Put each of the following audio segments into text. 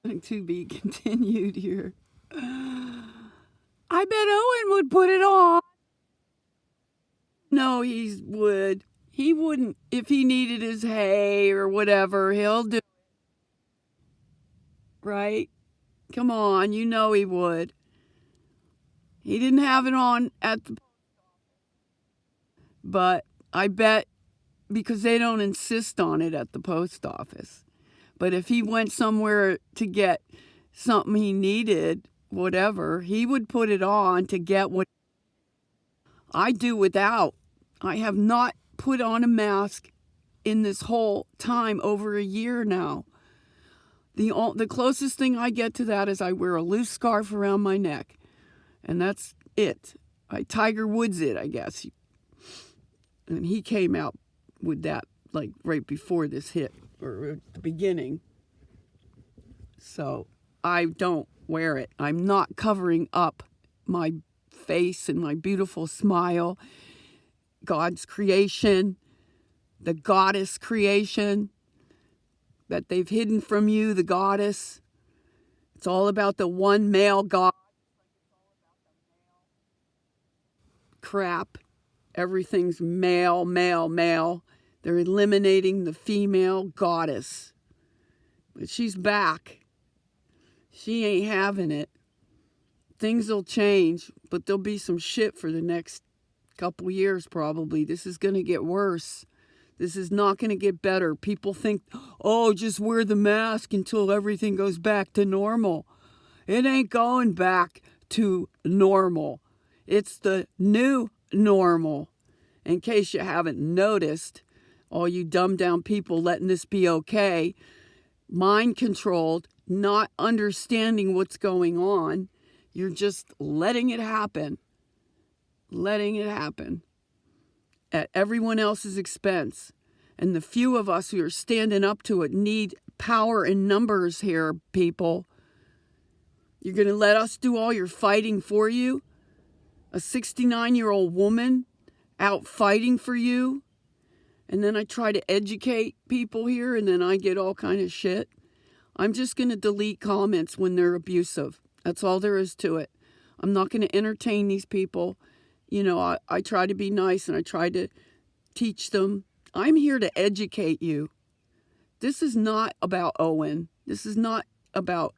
To be continued here. I bet Owen would put it on. No, he would. He wouldn't if he needed his hay or whatever. He'll do it, right? Come on, you know he would. He didn't have it on at the, but I bet because they don't insist on it at the post office. But if he went somewhere to get something he needed, whatever, he would put it on to get what I do without. I have not put on a mask in this whole time, over a year now. The closest thing I get to that is I wear a loose scarf around my neck, and that's it. I Tiger Woods it, I guess. And he came out with that like right before this hit, or at the beginning. So I don't wear it. I'm not covering up my face and my beautiful smile, God's creation, the goddess creation that they've hidden from you, the goddess. It's all about the one male god. Crap. Everything's male, male, male. They're eliminating the female goddess. But she's back. She ain't having it. Things will change, but there'll be some shit for the next couple years probably. This is going to get worse. This is not going to get better. People think, oh, just wear the mask until everything goes back to normal. It ain't going back to normal. It's the new normal. In case you haven't noticed, all you dumbed down people letting this be okay, mind controlled, not understanding what's going on. You're just letting it happen. Letting it happen at everyone else's expense. And the few of us who are standing up to it need power in numbers here, people. You're going to let us do all your fighting for you? A 69-year-old woman out fighting for you? And then I try to educate people here, and then I get all kind of shit. I'm just going to delete comments when they're abusive. That's all there is to it. I'm not going to entertain these people. You know, I try to be nice, and I try to teach them. I'm here to educate you. This is not about Owen. This is not about...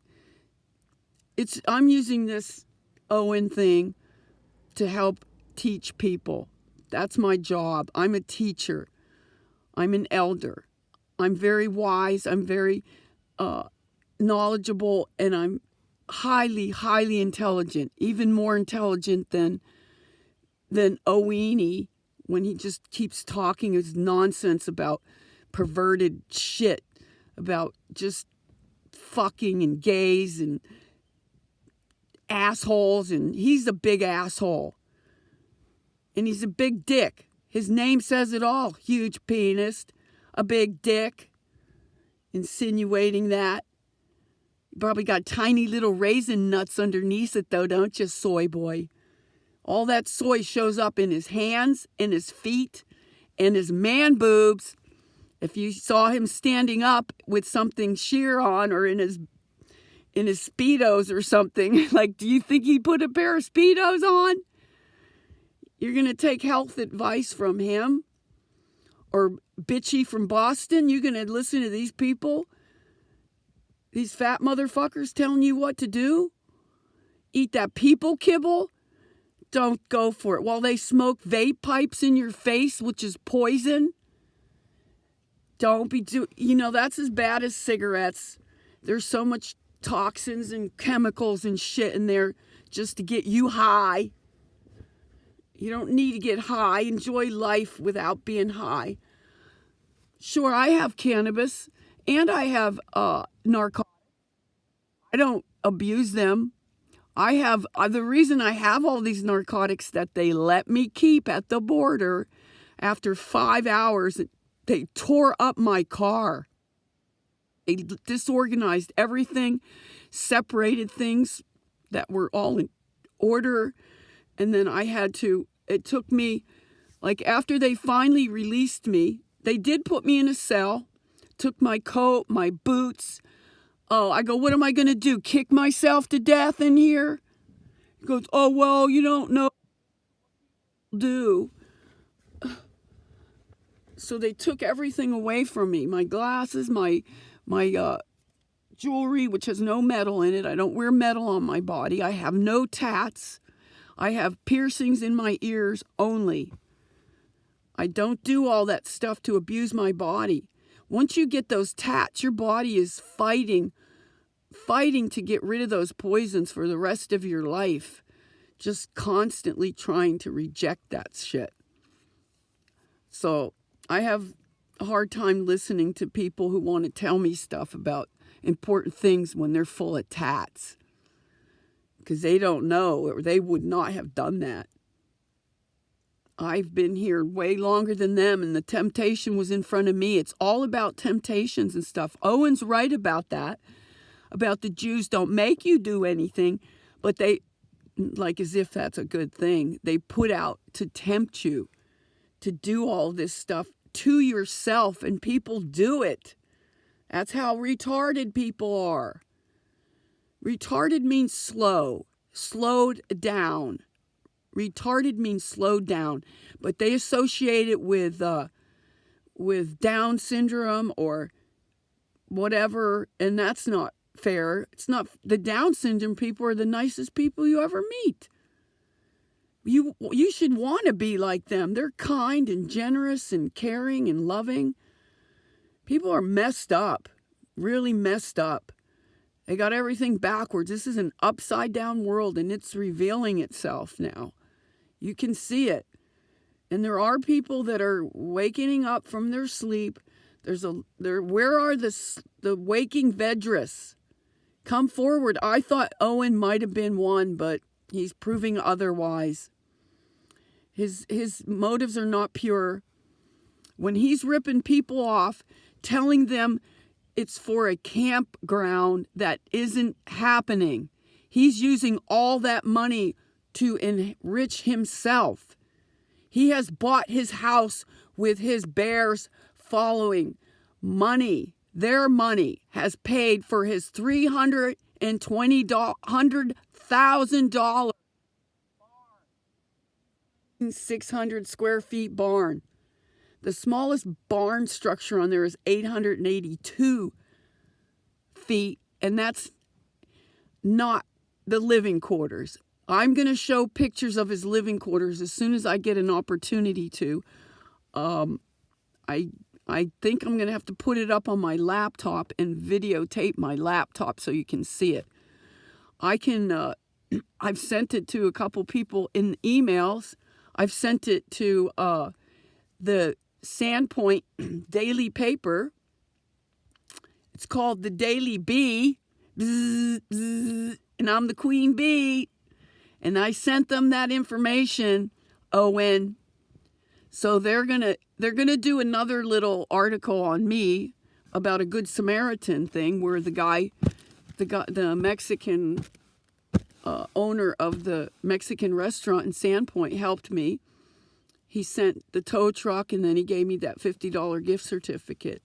I'm using this Owen thing to help teach people. That's my job. I'm a teacher. I'm an elder. I'm very wise. I'm very knowledgeable, and I'm highly, highly intelligent, even more intelligent than Owenie, when he just keeps talking his nonsense about perverted shit, about just fucking and gays and assholes, and he's a big asshole. And he's a big dick. His name says it all. Huge penis, a big dick, insinuating that. You probably got tiny little raisin nuts underneath it, though, don't you, soy boy? All that soy shows up in his hands, in his feet, and his man boobs. If you saw him standing up with something sheer on, or in his Speedos or something, like, do you think he put a pair of Speedos on? You're going to take health advice from him? Or Bitchy from Boston? You're going to listen to these people? These fat motherfuckers telling you what to do? Eat that people kibble? Don't go for it. While they smoke vape pipes in your face, which is poison. Don't be that's as bad as cigarettes. There's so much toxins and chemicals and shit in there just to get you high. You don't need to get high. Enjoy life without being high. Sure, I have cannabis and I have narcotics. I don't abuse them. I have the reason I have all these narcotics that they let me keep at the border. After 5 hours, they tore up my car. They disorganized everything, separated things that were all in order. And then it took me, like after they finally released me, they did put me in a cell, took my coat, my boots, Oh, I go, what am I going to do? Kick myself to death in here? He goes, oh, well, you don't know what to do. So they took everything away from me. My glasses, my jewelry, which has no metal in it. I don't wear metal on my body. I have no tats. I have piercings in my ears only. I don't do all that stuff to abuse my body. Once you get those tats, your body is fighting to get rid of those poisons for the rest of your life. Just constantly trying to reject that shit. So I have a hard time listening to people who want to tell me stuff about important things when they're full of tats. Because they don't know, or they would not have done that. I've been here way longer than them, and the temptation was in front of me. It's all about temptations and stuff. Owen's right about that, about the Jews don't make you do anything, but they, like as if that's a good thing, they put out to tempt you to do all this stuff to yourself, and people do it. That's how retarded people are. Retarded means slow, slowed down. Retarded means slowed down, but they associate it with Down syndrome or whatever, and that's not fair. It's not. The Down syndrome people are the nicest people you ever meet. You should want to be like them. They're kind and generous and caring and loving. People are messed up, really messed up. They got everything backwards. This is an upside down world, and it's revealing itself now. You can see it. And there are people that are waking up from their sleep. Where are the waking Vedras? Come forward. I thought Owen might have been one, but he's proving otherwise. His motives are not pure. When he's ripping people off, telling them it's for a campground that isn't happening. He's using all that money to enrich himself. He has bought his house with his bears following money. Their money has paid for his $100,000 600 square feet barn. The smallest barn structure on there is 882 feet, and that's not the living quarters. I'm going to show pictures of his living quarters as soon as I get an opportunity to. I think I'm going to have to put it up on my laptop and videotape my laptop so you can see it. I've sent it to a couple people in emails. I've sent it to the Sandpoint daily paper. It's called the Daily Bee. Bzz, bzz, and I'm the queen bee. And I sent them that information, Owen. So they're gonna do another little article on me about a Good Samaritan thing where the Mexican owner of the Mexican restaurant in Sandpoint helped me. He sent the tow truck, and then he gave me that $50 gift certificate.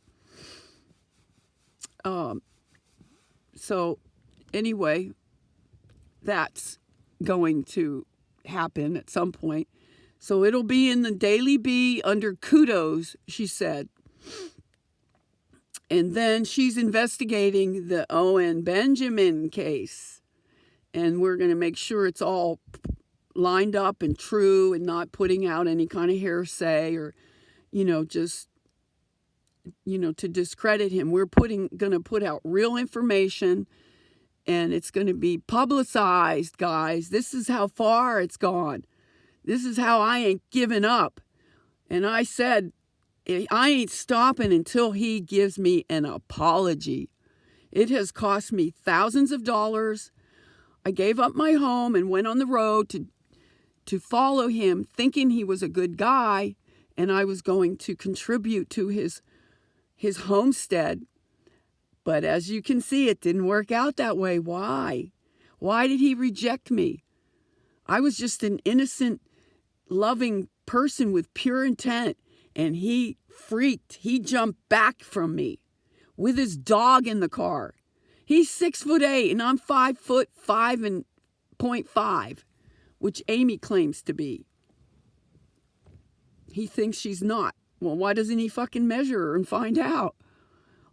So anyway, that's going to happen at some point. So it'll be in the Daily Bee under kudos, she said. And then she's investigating the Owen Benjamin case. And we're going to make sure it's all lined up and true and not putting out any kind of hearsay or, just, to discredit him. We're going to put out real information, and it's going to be publicized, guys. This is how far it's gone. This is how I ain't giving up. And I said, I ain't stopping until he gives me an apology. It has cost me thousands of dollars. I gave up my home and went on the road to follow him, thinking he was a good guy, and I was going to contribute to his homestead. But as you can see, it didn't work out that way. Why? Why did he reject me? I was just an innocent, loving person with pure intent, and he freaked. He jumped back from me with his dog in the car. He's 6'8", and I'm 5'5" and 0.5, which Amy claims to be. He thinks she's not. Well, why doesn't he fucking measure her and find out?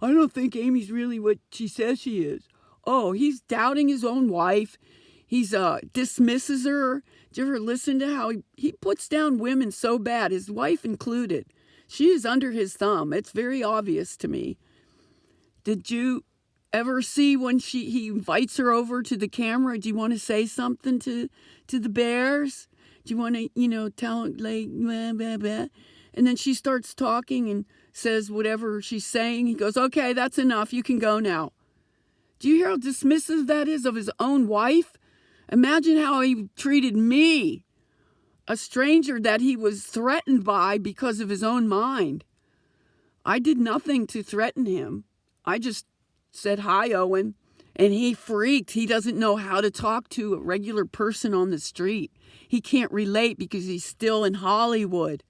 I don't think Amy's really what she says she is. Oh, he's doubting his own wife. He's dismisses her. Did you ever listen to how he puts down women so bad, his wife included? She is under his thumb. It's very obvious to me. Did you ever see when he invites her over to the camera? Do you want to say something to the bears? Do you want to, tell like blah, blah, blah? And then she starts talking and says whatever she's saying. He goes, okay, that's enough. You can go now. Do you hear how dismissive that is of his own wife? Imagine how he treated me, a stranger that he was threatened by because of his own mind. I did nothing to threaten him. I just said, hi, Owen. And he freaked. He doesn't know how to talk to a regular person on the street. He can't relate because he's still in Hollywood.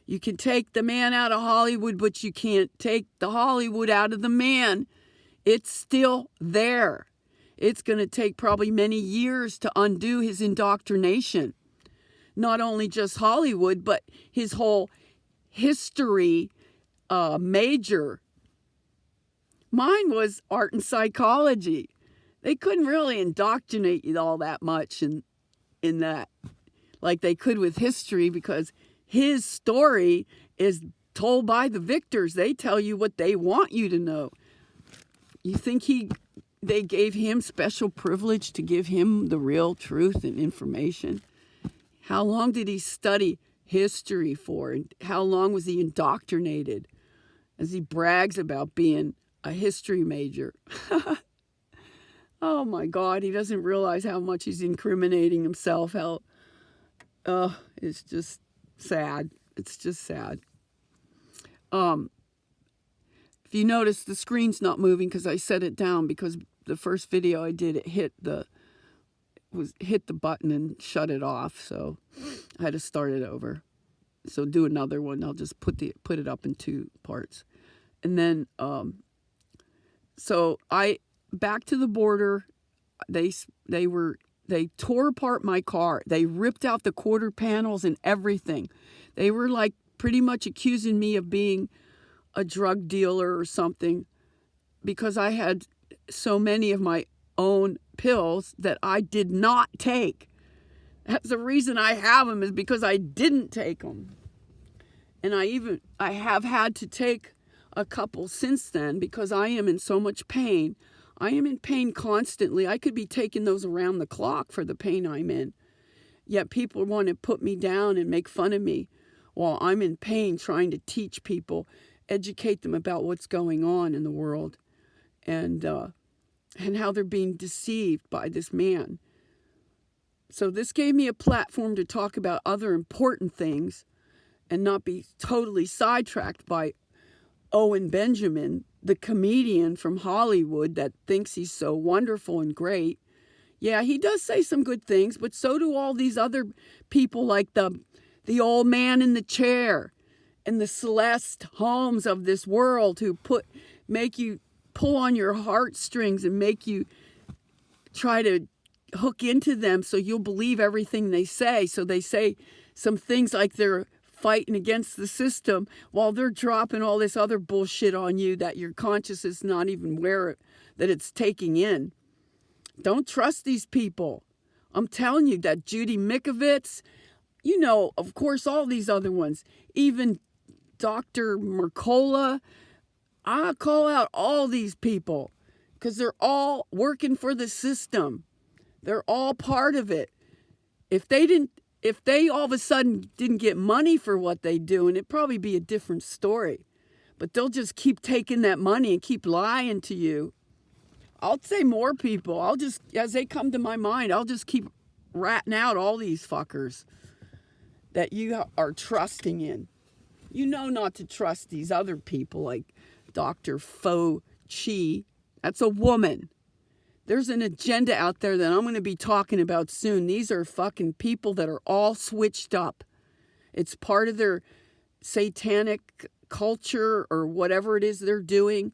You can take the man out of Hollywood, but you can't take the Hollywood out of the man. It's still there. It's going to take probably many years to undo his indoctrination. Not only just Hollywood, but his whole history major. Mine was art and psychology. They couldn't really indoctrinate you all that much in that, like they could with history, because his story is told by the victors. They tell you what they want you to know. You think they gave him special privilege to give him the real truth and information? How long did he study history for? And how long was he indoctrinated? As he brags about being a history major. Oh my God, he doesn't realize how much he's incriminating himself. It's just sad. It's just sad. If you notice, the screen's not moving because I set it down, because the first video I did, it hit the button and shut it off, so I had to start it over. So do another one. I'll just put it up in 2 parts. And then so I back to the border. They tore apart my car. They ripped out the quarter panels and everything. They were like pretty much accusing me of being a drug dealer or something, because I had so many of my own pills that I did not take. That's the reason I have them, is because I didn't take them. And I have had to take a couple since then because I am in so much pain. I am in pain constantly. I could be taking those around the clock for the pain I'm in. Yet people want to put me down and make fun of me while I'm in pain, trying to teach people, educate them about what's going on in the world, and how they're being deceived by this man. So this gave me a platform to talk about other important things and not be totally sidetracked by Owen Benjamin, the comedian from Hollywood that thinks he's so wonderful and great. Yeah, he does say some good things, but so do all these other people, like the old man in the chair and the Celeste Holmes of this world, who make you pull on your heartstrings and make you try to hook into them so you'll believe everything they say. So they say some things like they're fighting against the system while they're dropping all this other bullshit on you that your conscious is not even aware that it's taking in. Don't trust these people. I'm telling you that Judy Mikovits, of course, all these other ones, even Dr. Mercola, I call out all these people because they're all working for the system. They're all part of it. If they all of a sudden didn't get money for what they do, and it'd probably be a different story. But they'll just keep taking that money and keep lying to you. I'll say more people. I'll just, as they come to my mind, I'll just keep ratting out all these fuckers that you are trusting in. You know not to trust these other people like Dr. Fauci. That's a woman. There's an agenda out there that I'm going to be talking about soon. These are fucking people that are all switched up. It's part of their satanic culture or whatever it is they're doing.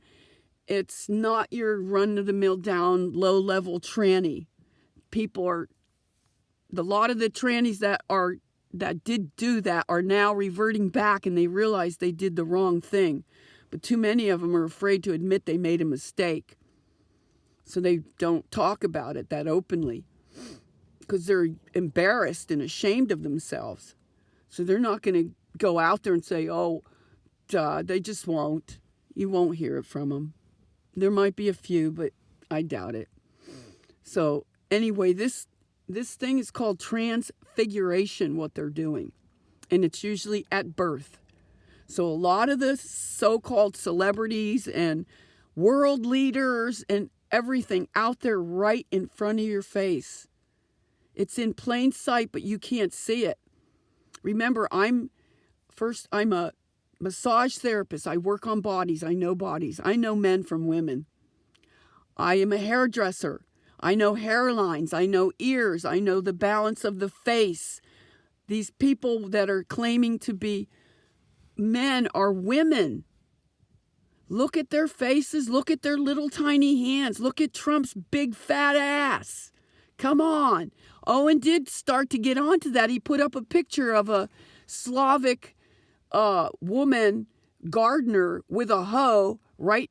It's not your run-of-the-mill down low-level tranny. A lot of the trannies that did do that are now reverting back, and they realize they did the wrong thing. But too many of them are afraid to admit they made a mistake. So they don't talk about it that openly because they're embarrassed and ashamed of themselves. So they're not going to go out there and say, oh, they just won't. You won't hear it from them. There might be a few, but I doubt it. So anyway, this thing is called transfiguration, what they're doing. And it's usually at birth. So a lot of the so-called celebrities and world leaders and everything out there right in front of your face. It's in plain sight, but you can't see it. Remember, I'm a massage therapist. I work on bodies. I know bodies. I know men from women. I am a hairdresser. I know hairlines. I know ears. I know the balance of the face. These people that are claiming to be men are women. Look at their faces. Look at their little tiny hands. Look at Trump's big fat ass. Come on. Owen did start to get onto that. He put up a picture of a Slavic woman gardener with a hoe, right?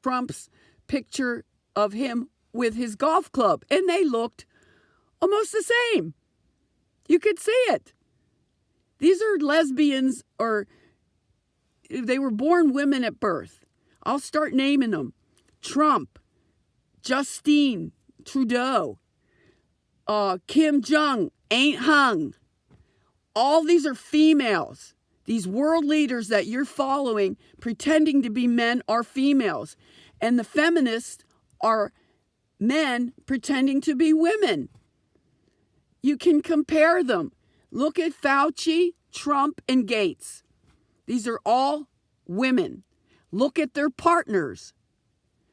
Trump's picture of him with his golf club. And they looked almost the same. You could see it. These are lesbians, or they were born women at birth. I'll start naming them. Trump, Justine Trudeau, Kim Jong ain't hung. All these are females. These world leaders that you're following, pretending to be men, are females. And the feminists are men pretending to be women. You can compare them. Look at Fauci, Trump, and Gates. These are all women. Look at their partners.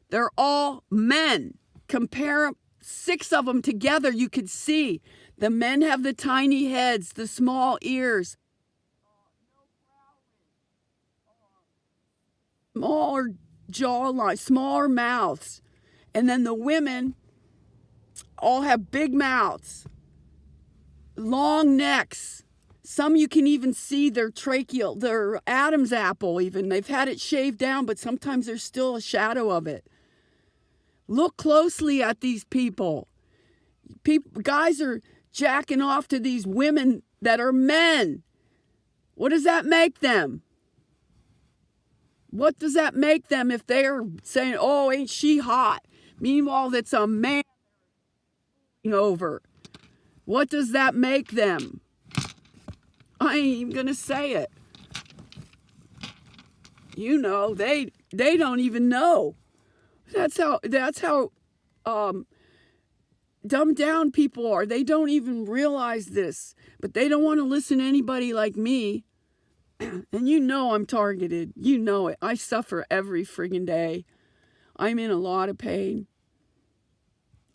They're all men. Compare 6 of them together, you could see. The men have the tiny heads, the small ears, smaller jawline, smaller mouths. And then the women all have big mouths, long necks. Some you can even see their tracheal, their Adam's apple even. They've had it shaved down, but sometimes there's still a shadow of it. Look closely at these people. Guys are jacking off to these women that are men. What does that make them? What does that make them if they're saying, oh, ain't she hot? Meanwhile, that's a man over. What does that make them? I ain't even going to say it. You know, they don't even know. That's how dumbed down people are. They don't even realize this, but they don't want to listen to anybody like me. And you know I'm targeted. You know it. I suffer every friggin' day. I'm in a lot of pain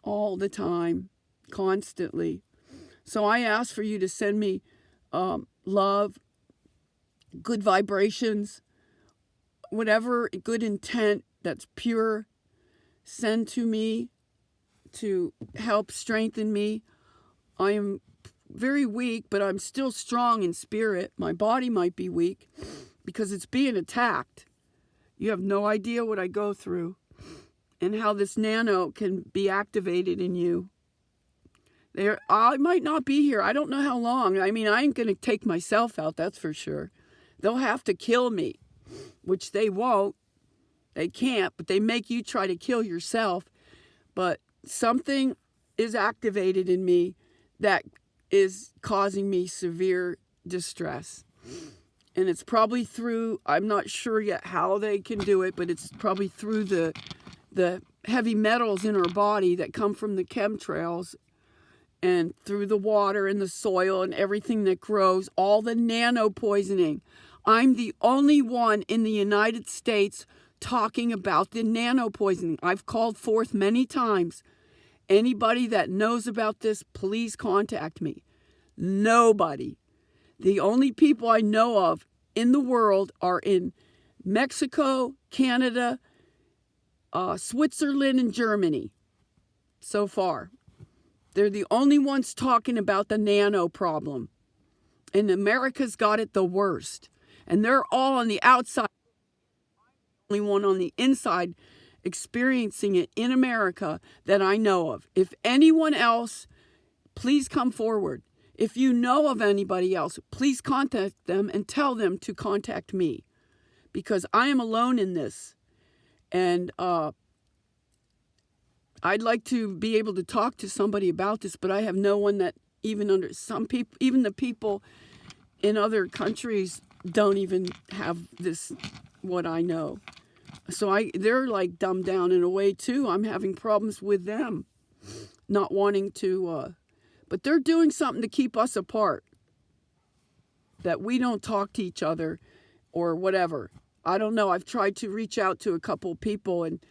all the time, constantly. So I ask for you to send me love, good vibrations, whatever good intent that's pure, send to me to help strengthen me. I am very weak, but I'm still strong in spirit. My body might be weak because it's being attacked. You have no idea what I go through and how this nano can be activated in you. I might not be here. I don't know how long. I mean, I ain't going to take myself out, that's for sure. They'll have to kill me, which they won't. They can't, but they make you try to kill yourself. But something is activated in me that is causing me severe distress. And it's probably through, I'm not sure yet how they can do it, but it's probably through the heavy metals in our body that come from the chemtrails and through the water and the soil and everything that grows, all the nano poisoning. I'm the only one in the United States talking about the nano poisoning. I've called forth many times. Anybody that knows about this, please contact me. Nobody. The only people I know of in the world are in Mexico, Canada, Switzerland and Germany so far. They're the only ones talking about the nano problem. And America's got it the worst. And they're all on the outside. Only one on the inside experiencing it in America that I know of. If anyone else, please come forward. If you know of anybody else, please contact them and tell them to contact me, because I am alone in this. And I'd like to be able to talk to somebody about this, but I have no one that even some people, even the people in other countries don't even have this, what I know. So they're like dumbed down in a way too. I'm having problems with them, not wanting to, but they're doing something to keep us apart, that we don't talk to each other or whatever. I don't know. I've tried to reach out to a couple people, and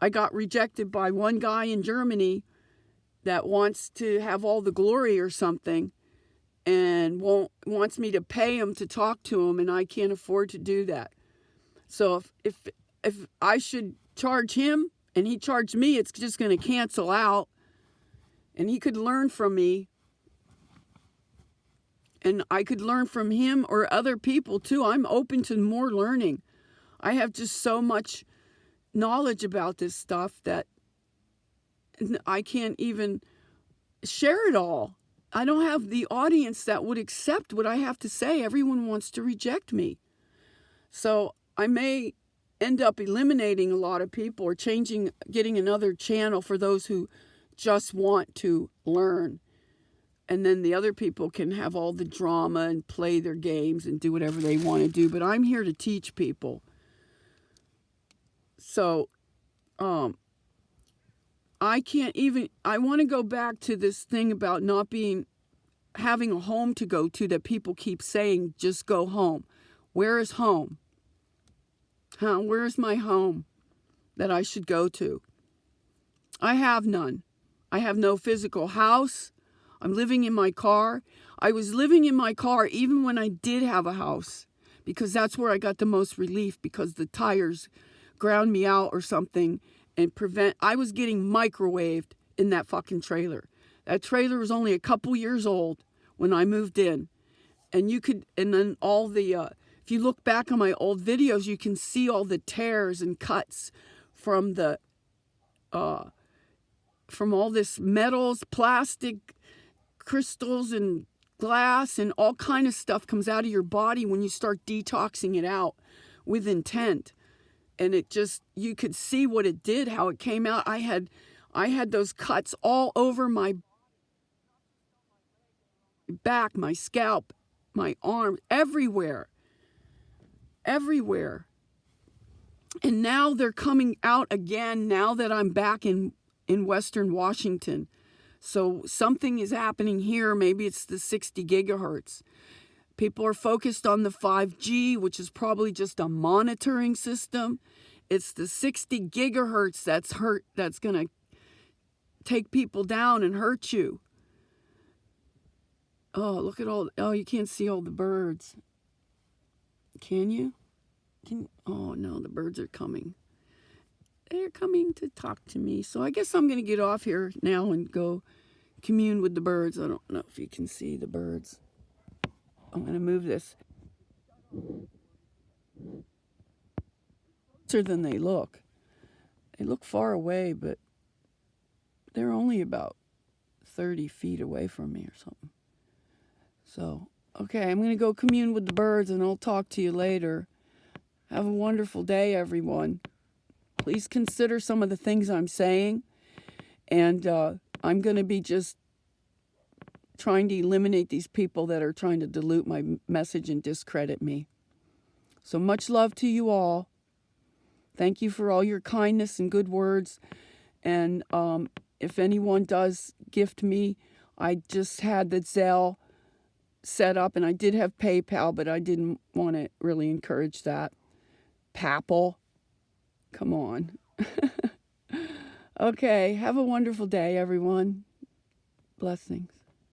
I got rejected by one guy in Germany that wants to have all the glory or something, and wants me to pay him to talk to him, and I can't afford to do that. So if I should charge him and he charged me, it's just going to cancel out, and he could learn from me, and I could learn from him or other people too. I'm open to more learning. I have just so much knowledge about this stuff that I can't even share it all. I don't have the audience that would accept what I have to say. Everyone wants to reject me. So I may end up eliminating a lot of people or getting another channel for those who just want to learn. And then the other people can have all the drama and play their games and do whatever they want to do. But I'm here to teach people. So, I want to go back to this thing about not having a home to go to, that people keep saying, just go home. Where is home? Where is my home that I should go to? I have none. I have no physical house. I'm living in my car. I was living in my car even when I did have a house, because that's where I got the most relief, because the tires ground me out or something and I was getting microwaved in that fucking trailer. That trailer was only a couple years old when I moved in. And then all the, if you look back on my old videos, you can see all the tears and cuts from from all this metals, plastic, crystals, and glass, and all kind of stuff comes out of your body when you start detoxing it out with intent. And it just, you could see what it did, how it came out. I had those cuts all over my back, my scalp, my arm, everywhere. And now they're coming out again now that I'm back in Western Washington. So something is happening here. Maybe it's the 60 gigahertz. People are focused on the 5G, which is probably just a monitoring system. It's the 60 gigahertz that's going to take people down and hurt you. Oh, look at you can't see all the birds. Can you? Oh no, the birds are coming. They're coming to talk to me. So I guess I'm going to get off here now and go commune with the birds. I don't know if you can see the birds. I'm going to move this. Closer than they look. They look far away, but they're only about 30 feet away from me or something. So, okay, I'm going to go commune with the birds, and I'll talk to you later. Have a wonderful day, everyone. Please consider some of the things I'm saying, and I'm going to be just trying to eliminate these people that are trying to dilute my message and discredit me. So much love to you all. Thank you for all your kindness and good words. And if anyone does gift me, I just had the Zelle set up, and I did have PayPal, but I didn't want to really encourage that. Papal. Come on. Okay, have a wonderful day, everyone. Blessings.